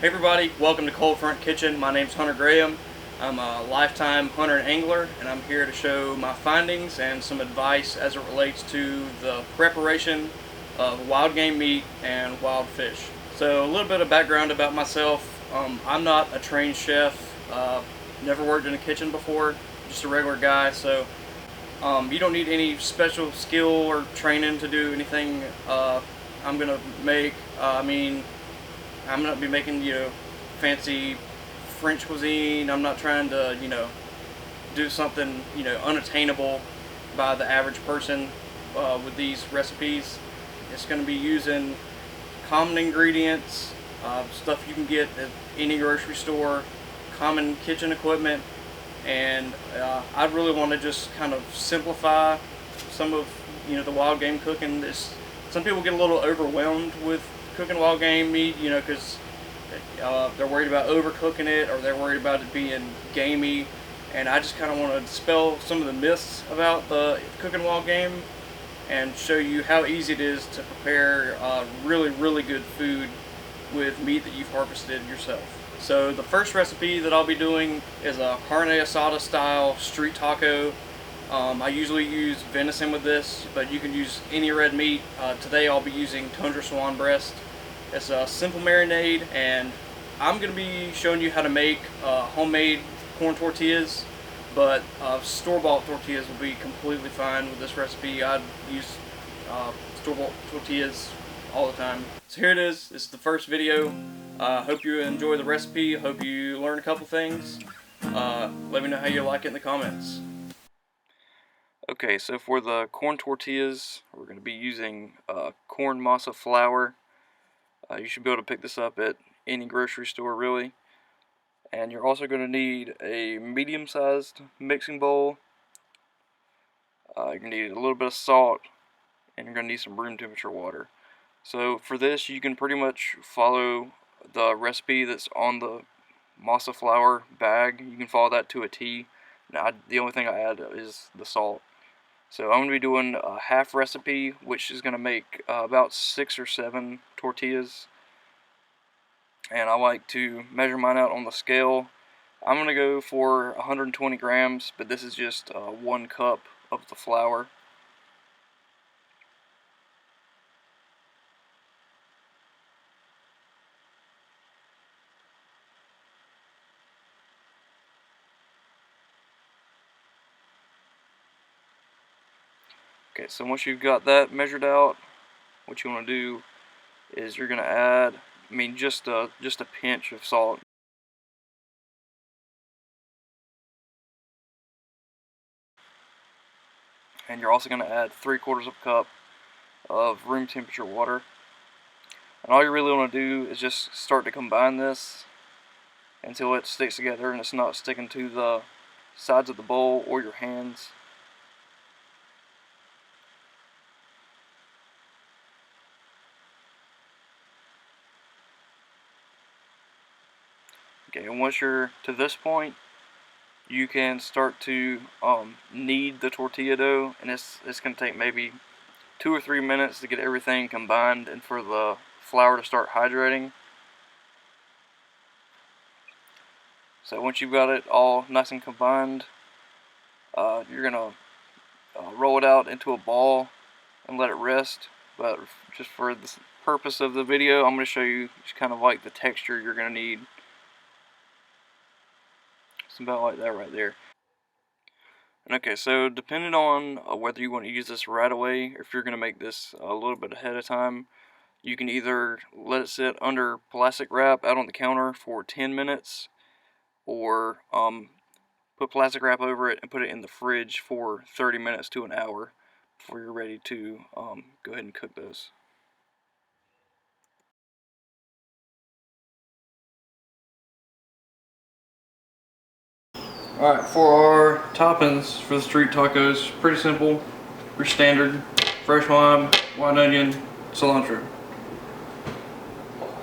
Hey everybody, welcome to Cold Front Kitchen. My name's Hunter Graham. I'm a lifetime hunter and angler, and I'm here to show my findings and some advice as it relates to the preparation of wild game meat and wild fish. So a little bit of background about myself. I'm not a trained chef, never worked in a kitchen before, just a regular guy, so you don't need any special skill or training to do anything I'm gonna make. I'm not be making, fancy French cuisine. I'm not trying to, do something, unattainable by the average person with these recipes. It's going to be using common ingredients, stuff you can get at any grocery store, common kitchen equipment, and I really want to just kind of simplify some of, the wild game cooking. Some people get a little overwhelmed with cooking wild game meat, because they're worried about overcooking it, or they're worried about it being gamey, and I just kind of want to dispel some of the myths about the cooking wild game and show you how easy it is to prepare really good food with meat that you've harvested yourself. So the first recipe that I'll be doing is a Carne Asada style street taco. I usually use venison with this, but you can use any red meat. Today I'll be using Tundra Swan breast. It's a simple marinade, and I'm going to be showing you how to make homemade corn tortillas, but store-bought tortillas will be completely fine with this recipe. I'd use store-bought tortillas all the time. So here it is. This is the first video. Hope you enjoy the recipe. Hope you learn a couple things. Let me know how you like it in the comments. Okay, so for the corn tortillas, we're going to be using corn masa flour. You should be able to pick this up at any grocery store, really. And you're also going to need a medium-sized mixing bowl. You're going to need a little bit of salt, and you're going to need some room temperature water. So for this, you can pretty much follow the recipe that's on the masa flour bag. You can follow that to a T. Now, the only thing I add is the salt. So I'm going to be doing a half recipe, which is going to make about 6 or 7 tortillas. And I like to measure mine out on the scale. I'm going to go for 120 grams, but this is just 1 cup of the flour. Okay, so once you've got that measured out, what you want to do is you're going to add, just a pinch of salt. And you're also going to add 3/4 cup of room temperature water. And all you really want to do is just start to combine this until it sticks together and it's not sticking to the sides of the bowl or your hands. Okay, and once you're to this point, you can start to knead the tortilla dough, and it's going to take maybe 2 or 3 minutes to get everything combined and for the flour to start hydrating. So once you've got it all nice and combined, you're going to roll it out into a ball and let it rest. But just for the purpose of the video, I'm going to show you just kind of like the texture you're going to need. It's about like that right there. Okay, so depending on whether you want to use this right away, or if you're going to make this a little bit ahead of time, you can either let it sit under plastic wrap out on the counter for 10 minutes, or put plastic wrap over it and put it in the fridge for 30 minutes to an hour before you're ready to go ahead and cook those. Alright, for our toppings for the street tacos, pretty simple, pretty standard: fresh lime, white onion, cilantro.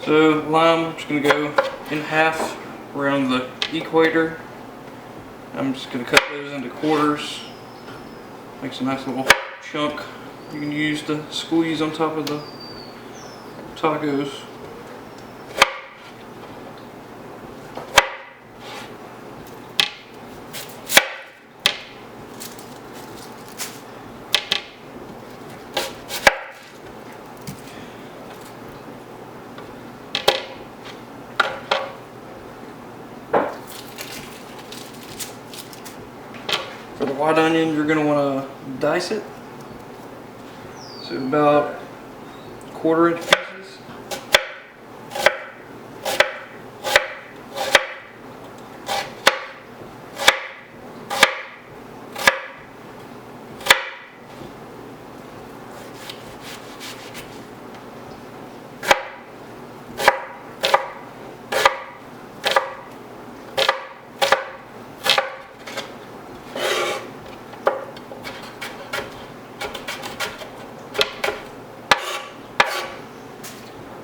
So lime, I'm just going to go in half around the equator. I'm just going to cut those into quarters, makes a nice little chunk you can use to squeeze on top of the tacos. For the white onion, you're going to want to dice it. So about 1/4 inch pieces.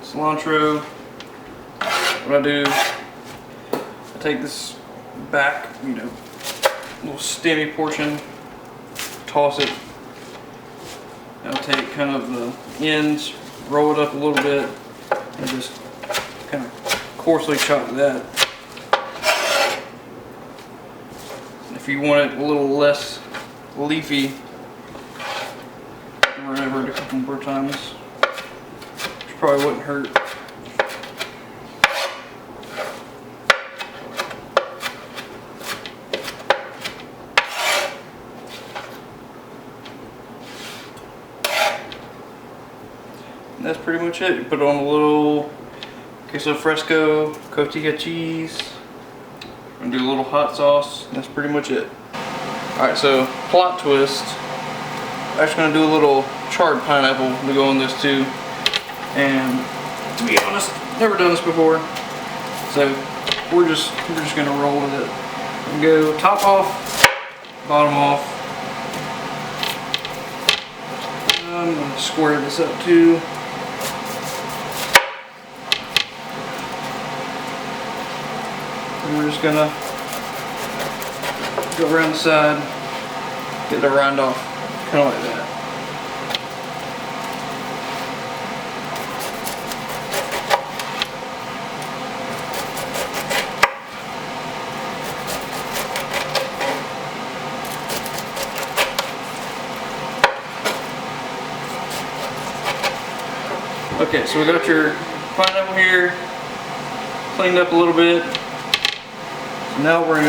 Cilantro. What I do, I take this back, little stemmy portion, toss it. I'll take kind of the ends, roll it up a little bit, and just kind of coarsely chop that. If you want it a little less leafy, run over it a couple more times. Probably wouldn't hurt. And that's pretty much it. You put on a little queso fresco, cotija cheese, and do a little hot sauce. And that's pretty much it. Alright, so plot twist. I'm actually going to do a little charred pineapple to go on this too. And to be honest, never done this before, so we're just gonna roll with it. And go top off, bottom off. I'm gonna square this up too. And we're just gonna go around the side, get the rind off, kind of like that. Okay, so we got your pineapple here, cleaned up a little bit. So now we're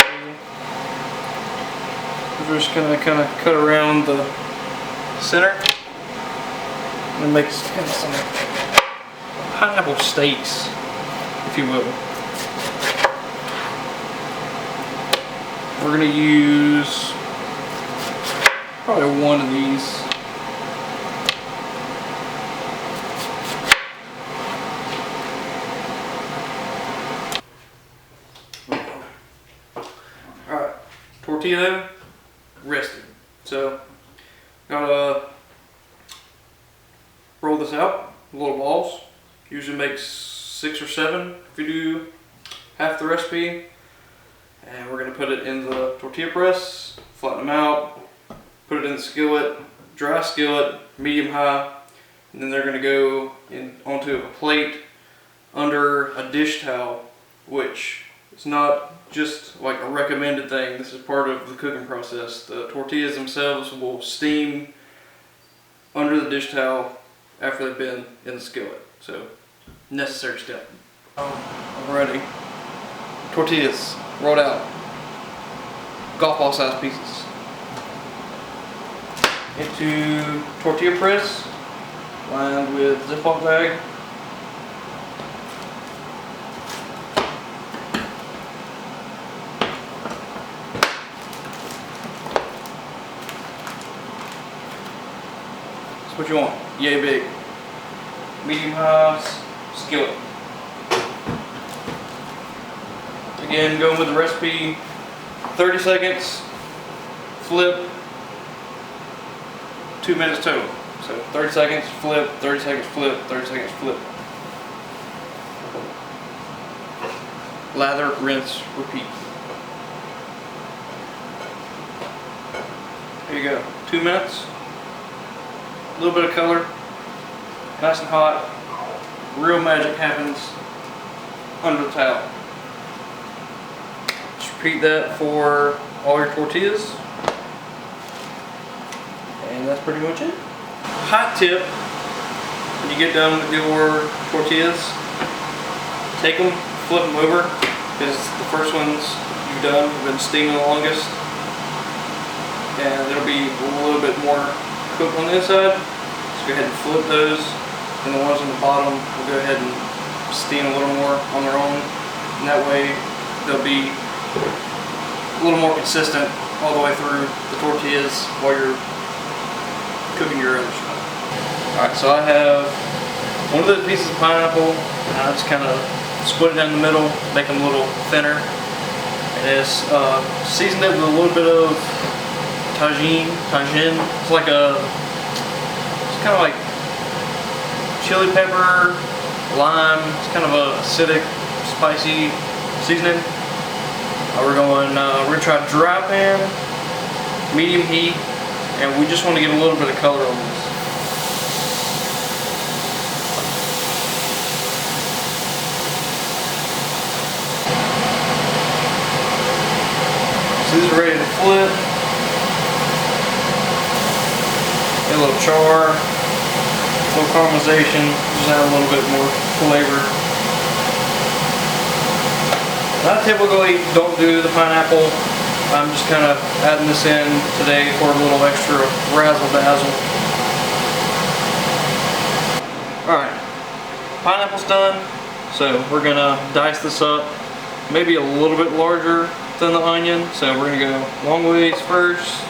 just gonna kind of cut around the center and make kind of some pineapple steaks, if you will. We're gonna use probably one of these. Tortilla rested. So gotta roll this out, little balls. Usually makes 6 or 7 if you do half the recipe. And we're gonna put it in the tortilla press, flatten them out, put it in the skillet, dry skillet, medium high, and then they're gonna go onto a plate under a dish towel, which is not just like a recommended thing. This is part of the cooking process. The tortillas themselves will steam under the dish towel after they've been in the skillet. So, necessary step. Alrighty. Tortillas rolled out. Golf ball size pieces. Into tortilla press, lined with Ziploc bag. What you want, yay big, medium high skillet. Again, going with the recipe, 30 seconds, flip, 2 minutes total. So 30 seconds, flip, 30 seconds, flip, 30 seconds, flip. Lather, rinse, repeat. Here you go, 2 minutes. A little bit of color, nice and hot. Real magic happens under the towel. Just repeat that for all your tortillas, and that's pretty much it. Hot tip: when you get done with your tortillas, take them, flip them over, because the first ones you've done have been steaming the longest. and it'll be a little bit more cooked on the inside. So go ahead and flip those, and the ones on the bottom will go ahead and steam a little more on their own, and that way they'll be a little more consistent all the way through the tortillas while you're cooking your other stuff. Alright, so I have one of those pieces of pineapple, and I just kind of split it down the middle, make them a little thinner. And it's seasoned it with a little bit of Tajin. It's like it's kind of like chili pepper, lime. It's kind of a acidic, spicy seasoning. We're gonna try dry pan, medium heat, and we just want to get a little bit of color on this. So these are ready to flip. Get a little char, a little caramelization, just add a little bit more flavor. I typically don't do the pineapple. I'm just kind of adding this in today for a little extra razzle dazzle. Alright, pineapple's done, so we're gonna dice this up, maybe a little bit larger than the onion, so we're gonna go long ways first.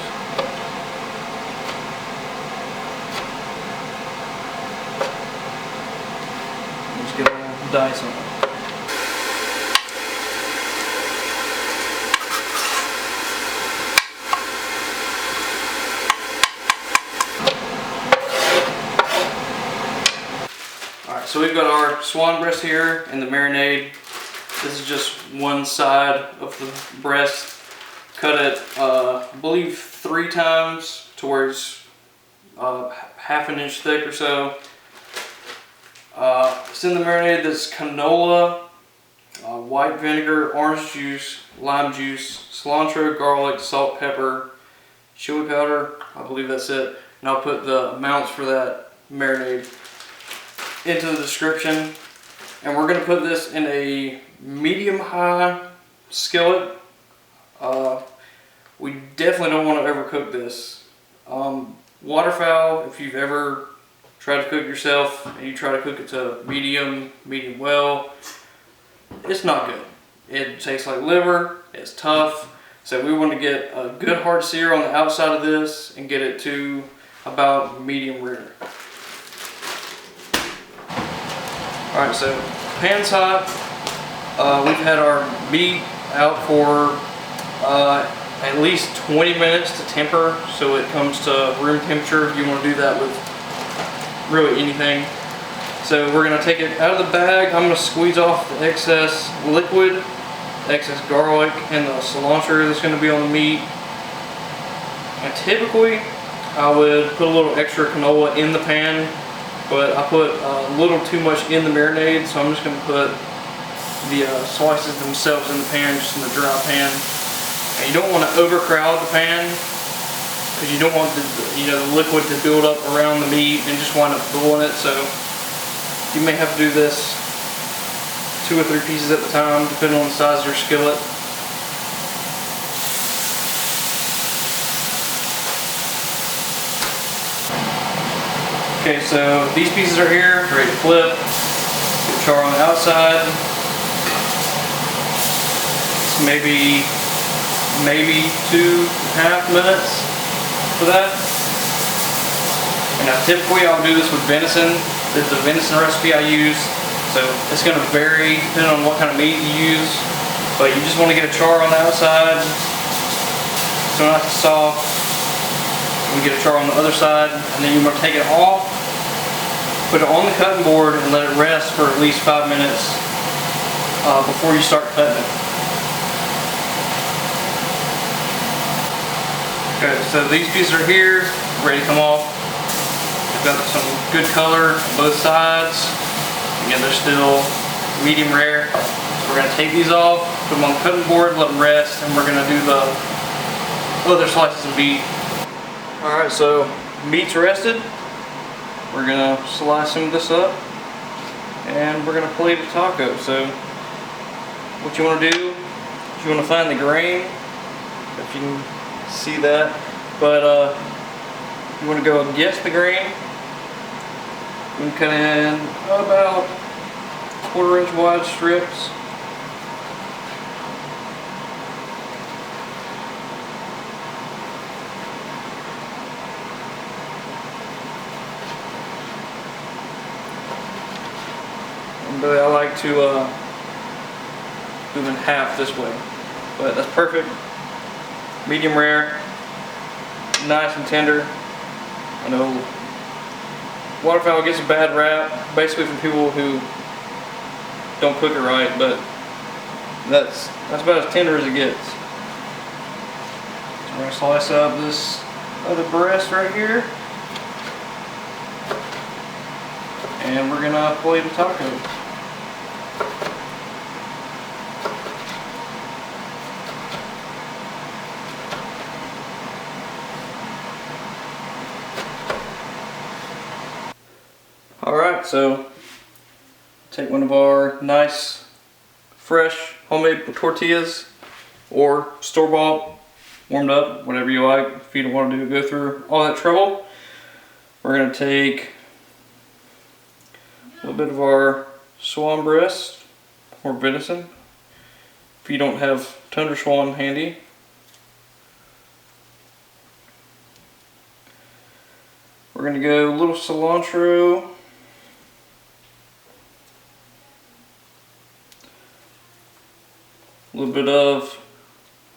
Just get a little dice on it. So we've got our swan breast here and the marinade. This is just one side of the breast. Cut it, I believe 3 times to where it's half an inch thick or so. It's in the marinade. That's canola, white vinegar, orange juice, lime juice, cilantro, garlic, salt, pepper, chili powder. I believe that's it. And I'll put the amounts for that marinade into the description. And we're going to put this in a medium-high skillet. We definitely don't want to overcook this. Waterfowl, if you've ever tried to cook yourself and you try to cook it to medium well, it's not good. It tastes like liver, it's tough. So we want to get a good hard sear on the outside of this and get it to about medium rare. Alright, so pan's hot. We've had our meat out for at least 20 minutes to temper, so it comes to room temperature. You want to do that with really anything. So we're going to take it out of the bag. I'm going to squeeze off the excess liquid, excess garlic, and the cilantro that's going to be on the meat. And typically I would put a little extra canola in the pan, but I put a little too much in the marinade, so I'm just going to put the slices themselves in the pan, just in the dry pan. And you don't want to overcrowd the pan, because you don't want the liquid to build up around the meat and just wind up boiling it. So you may have to do this 2 or 3 pieces at a time, depending on the size of your skillet. Okay, so these pieces are here, ready to flip. Get char on the outside. It's maybe 2.5 minutes for that. And now typically I'll do this with venison. This is the venison recipe I use. So it's going to vary depending on what kind of meat you use. But you just want to get a char on the outside, so not too soft. We get a char on the other side, and then you want to take it off, put it on the cutting board, and let it rest for at least 5 minutes before you start cutting it. Okay, so these pieces are here, ready to come off. They've got some good color on both sides. Again, they're still medium rare. So we're going to take these off, put them on the cutting board, let them rest, and we're going to do the other slices of meat. Alright, so meat's rested. We're going to slice some of this up and we're going to plate a taco. So what you want to do is you want to find the grain, if you can see that. But you want to go against the grain. You can cut in about 1/4 inch wide strips. But I like to do them in half this way. But that's perfect. Medium rare, nice and tender. I know waterfowl gets a bad rap, basically from people who don't cook it right, but that's about as tender as it gets. So we're gonna slice up this other breast right here, and we're gonna fillet the taco. Alright, so take one of our nice, fresh, homemade tortillas, or store-bought, warmed up, whatever you like. If you don't want to go through all that trouble, we're going to take a little bit of our swan breast, or venison, if you don't have Tundra Swan handy. We're going to go a little cilantro, a little bit of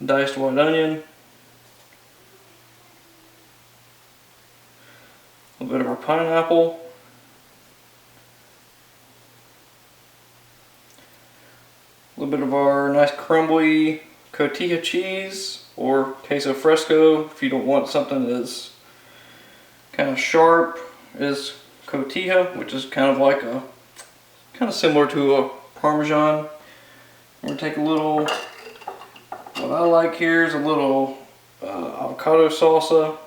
diced white onion, a little bit of our pineapple, a little bit of our nice crumbly cotija cheese or queso fresco if you don't want something as kind of sharp as cotija, which is kind of like similar to a Parmesan. We're going to take a little, what I like here is a little avocado salsa.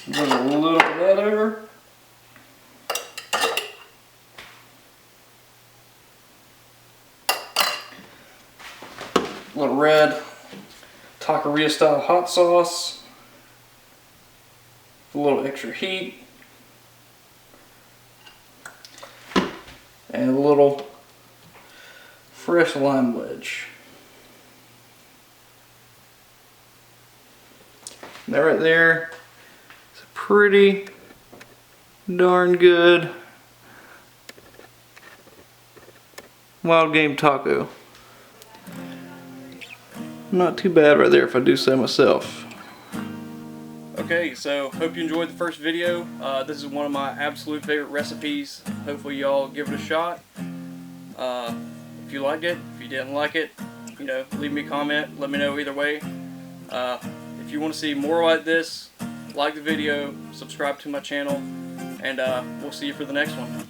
Put a little of that over. A little red taqueria style hot sauce. A little extra heat. And a little fresh lime wedge. And that right there is a pretty darn good wild game taco. Not too bad right there if I do say myself. Okay, so hope you enjoyed the first video. This is one of my absolute favorite recipes. Hopefully y'all give it a shot. If you liked it, if you didn't like it, you know, leave me a comment, let me know either way. If you want to see more like this, like the video, subscribe to my channel, and we'll see you for the next one.